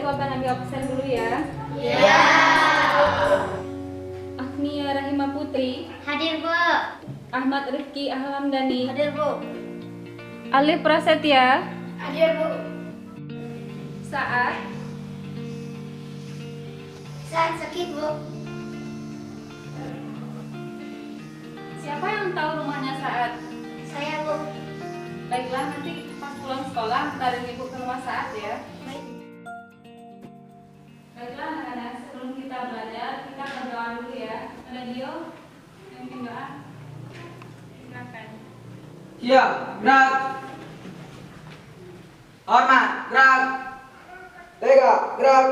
Ibu akan ambil absen dulu ya. Iya. Agnia Rahima Putri. Hadir, Bu. Ahmad Rifki Ahlamdani. Hadir, Bu. Alif Prasetya. Hadir, Bu. Saat. Saat sakit, Bu. Siapa yang tahu rumahnya Saat? Saya, Bu. Baiklah, nanti pas pulang sekolah antarin Ibu ke rumah Saat ya. Baik. Baiklah anak-anak, sebelum kita belajar, kita berdoa dulu ya. Ada Dio yang bikin doa. Silakan. Siap, gerak. Hormat, gerak. Tegak, gerak.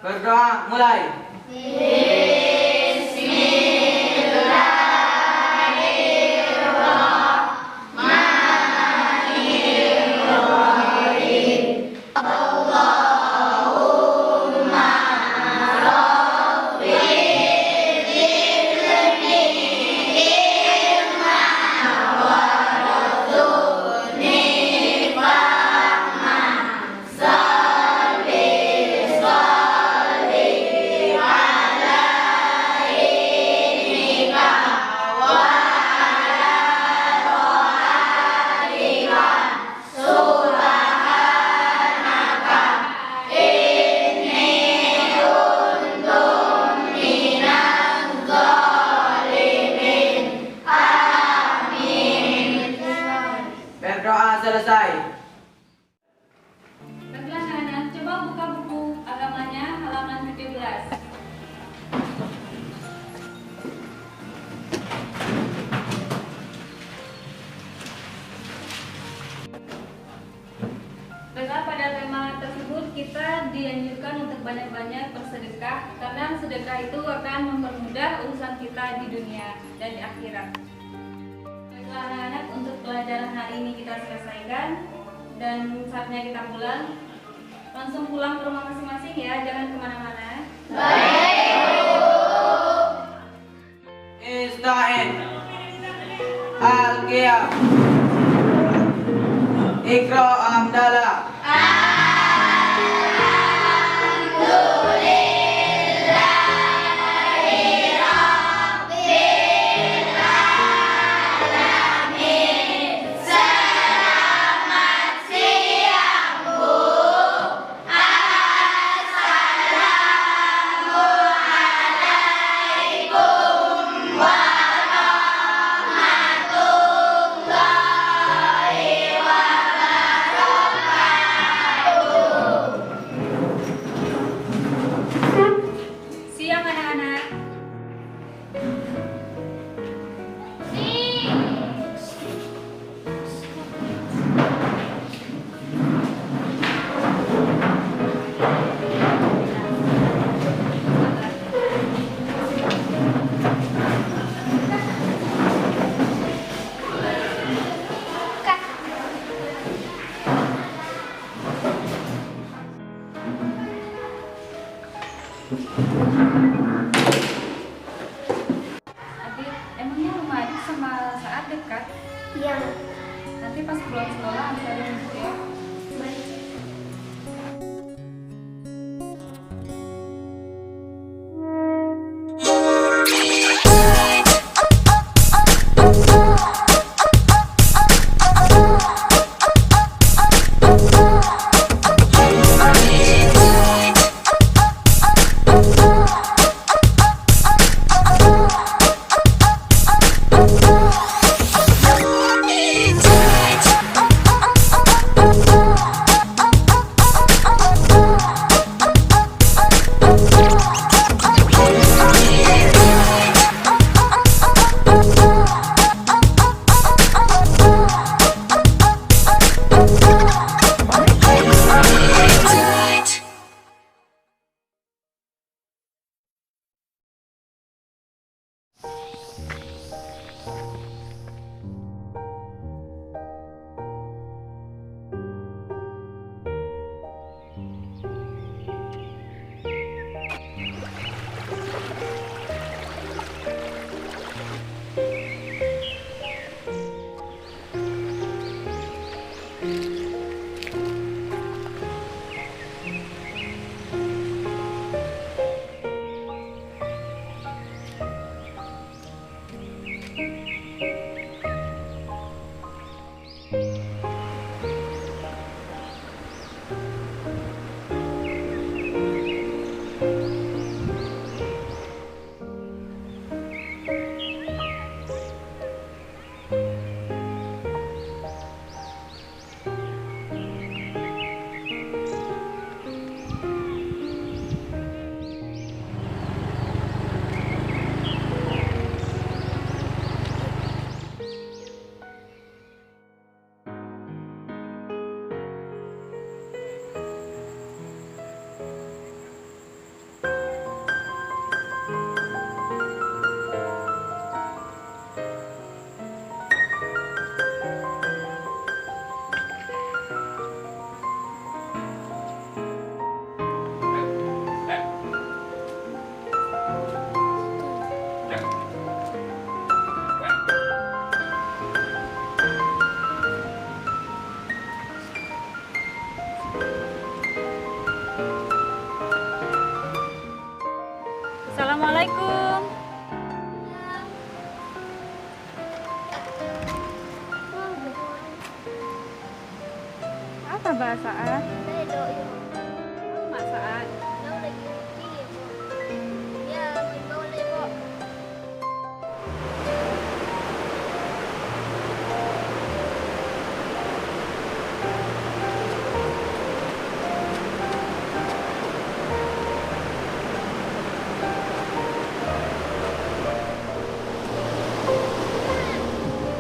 Berdoa, mulai. Berdoa selesai. Baiklah anak-anak, coba buka buku agamanya halaman 17. Baiklah, pada tema tersebut kita dianjurkan untuk banyak-banyak bersedekah karena sedekah itu akan mempermudah urusan kita di dunia dan di akhirat. Baiklah anak-anak, untuk pelajaran hari ini kita selesaikan dan saatnya kita pulang. Langsung pulang ke rumah masing-masing ya, jangan kemana-mana. Ista'in. Al-Qiyam. Iqra Amdala. Siang anak-anak. Adik, emangnya rumah adik sama Saat dekat? Iya. Nanti pas pulang sekolah antarin Ibu ya. Baik. Oh Apa bahasa Saat? Saya doyo. Mak Saat. Tahu lagi iya bu. Ya main bola bu.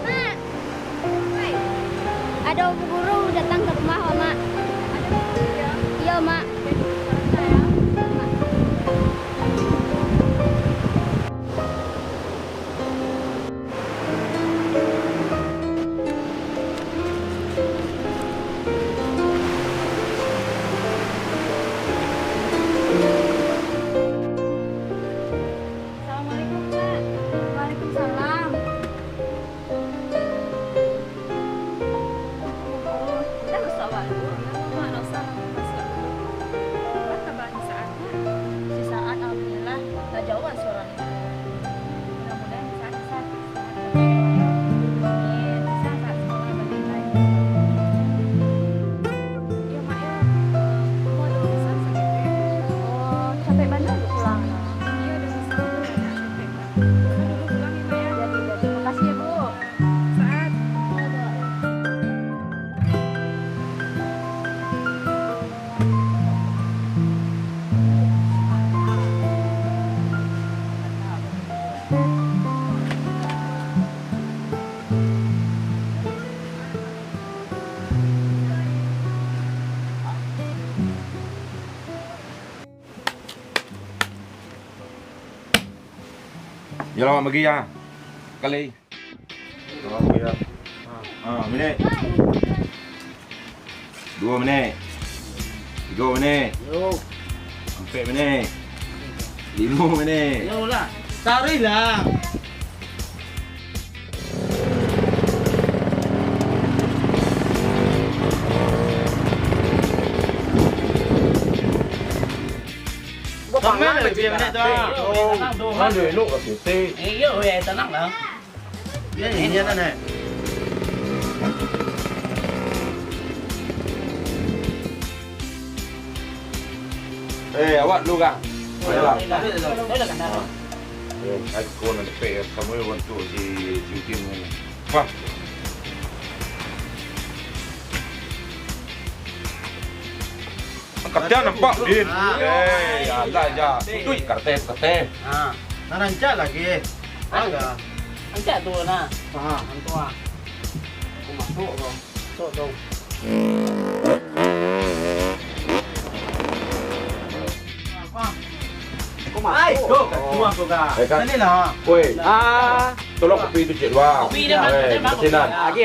Mak. Mak. Ada guru datang ke rumah, Mak. Ada guru ya? Iya, Mak. Jadi saya. Assalamualaikum, Pak. Waalaikumsalam. Kita mesti awal dulu. Ya, Mak, usah masuk. Apa kabar di Saatnya? Si Saat alhamdulillah gak jauhan suaranya. Mudah-mudahan di saat sehat. Amin. Bisa saat sekolah bagi baik. Ya, Mak ya. Mau ada urusan sedikit. Oh, capek banget lu pulang. Iya, udah bisa. Udah capek, Mak. Udah dulu pulang ya, Mak ya. Jadi makasih ya Bu. Saat. Jalan bagi ya. Kali. Jalan bagi ya. Minit. 2 minit. 3 minit. Yo. 4 minit. 5 minit. Yo lah. Tarik lah. Tenang lebih minit tu. Kan dia elok kat situ. Iya, tenang lah. Dia ni dia ni. Awak dulu kan. Ayolah. Dah kan dah. Aku nak dapat kamu untuk si Utin ni. Wah. Kata nampak Din. Alah ja. Duit karte. Ha. Nak rancak lagi. Agak. Angkat tu nah. Faham. Antu ah. Aku masuk kau. Tok tu. Kau masuk. Go kat rumah kau kah. Sini lah. Woi. Tolong kopi tu cik dua. Kopi dia bang. Kesinan. Lagi.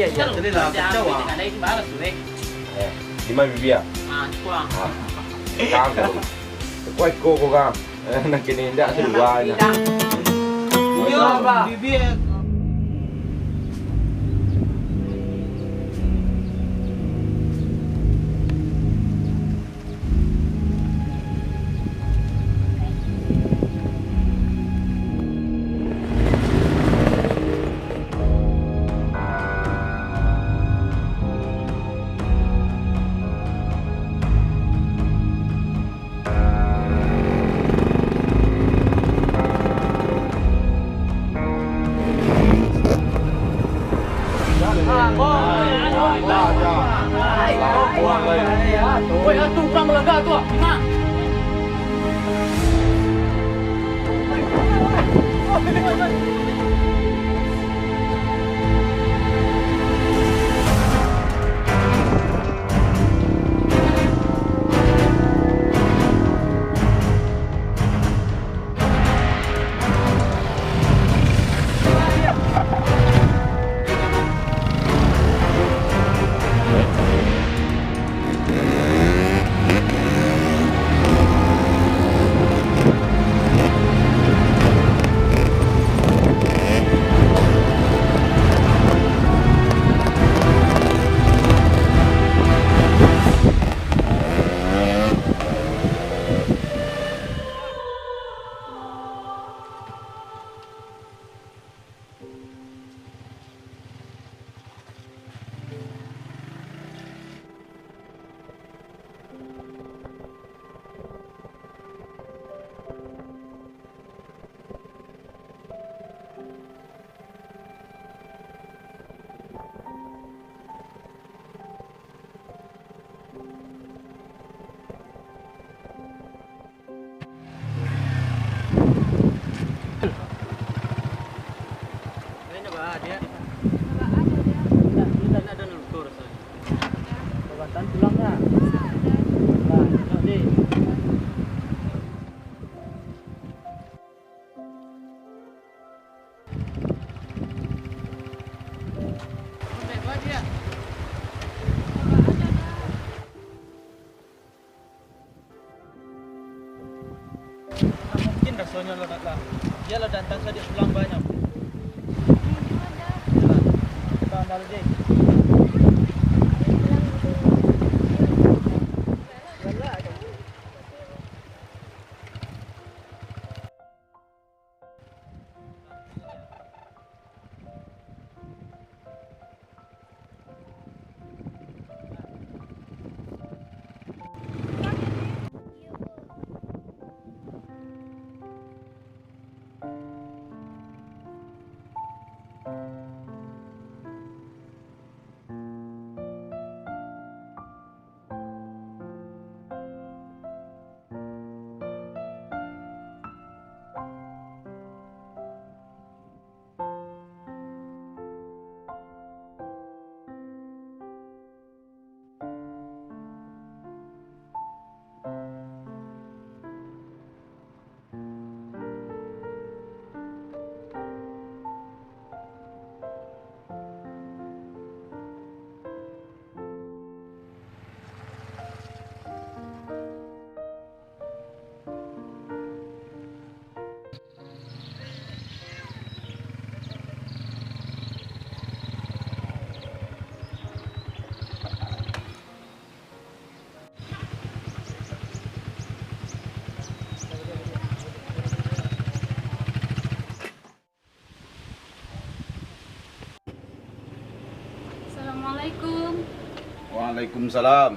Sini lah. Kacau ah. Dengan dia balas tu deh. 5 bibi ah. Ah, kurang. Kang tu. Kau ikut kau kang. Nak kini ndak seluarnya. Yo, bibi. Woi, tu kurang melanggar tu. Mak. Jabatan pulang nggak? Nah, yuk deh. Mungkin rasanya lo lah. Dia lo datang saja pulang banyak. Kita ambil deh. Assalamualaikum. Waalaikumsalam.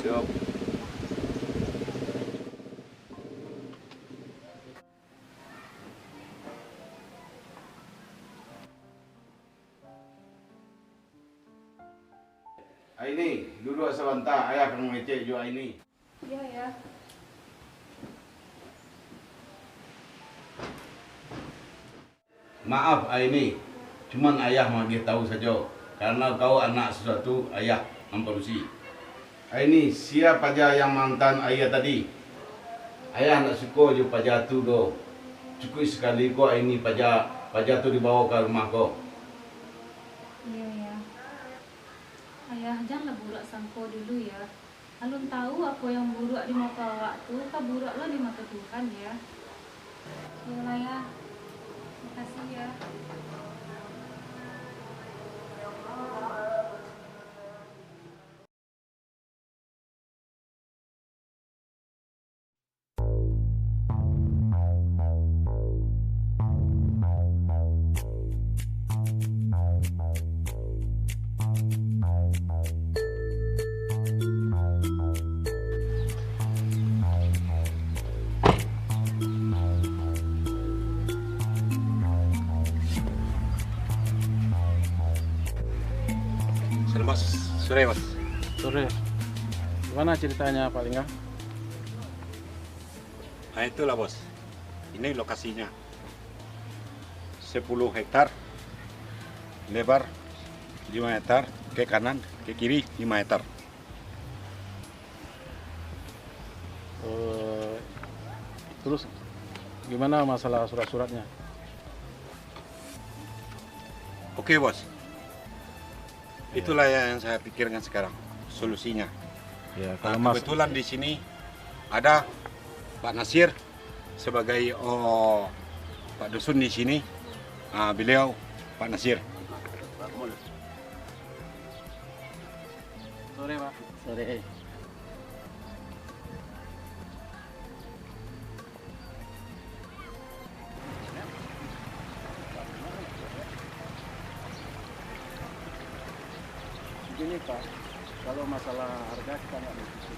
Yuk. Aini, duduk sebentar. Ayah akan mengecek juga Aini. Iya ya. Maaf Aini, cuman ayah mau dia tahu saja. Karena kau anak sesuatu, ayah memperusi. Aini, siapa aja yang mantan ayah tadi? Ayah nak suka je paja tu do. Cukup sekali kau Aini paja tu dibawa ke rumah kau. Iya ya. Ayah janganlah burak sangko dulu ya. Alun tahu apa yang buruk di mata awak tu, kan buruklah di mata Tuhan ya. Iyalah ya. Makasih ya. Selamat sore, Mas. Sore. Gimana ceritanya Pak Lingga? Nah, itulah, Bos. Ini lokasinya. 10 hektar. Lebar 5 hektar. Ke kanan, ke kiri 5 hektar. Terus gimana masalah surat-suratnya? Oke, Bos. Itulah yang saya pikirkan sekarang, solusinya. Ya, Nah, kebetulan di sini ada Pak Nasir sebagai Pak Dusun di sini. Beliau Pak Nasir. Sore Pak. Sore. Begini Pak, kalau masalah harga kita nggak diskusi.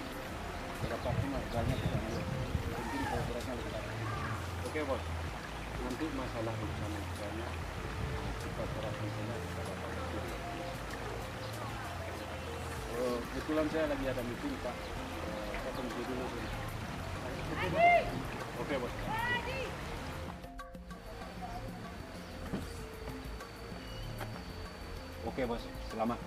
Berapa pun harganya kita lihat. Penting kalau beratnya lebih banyak. Oke Bos. Nanti masalah urusan harganya kita serahkan saja kepada Pak Nasir. Kebetulan saya lagi ada meeting Pak. Saya tunggu dulu. Oke Bos. Oke, Bos. Selamat.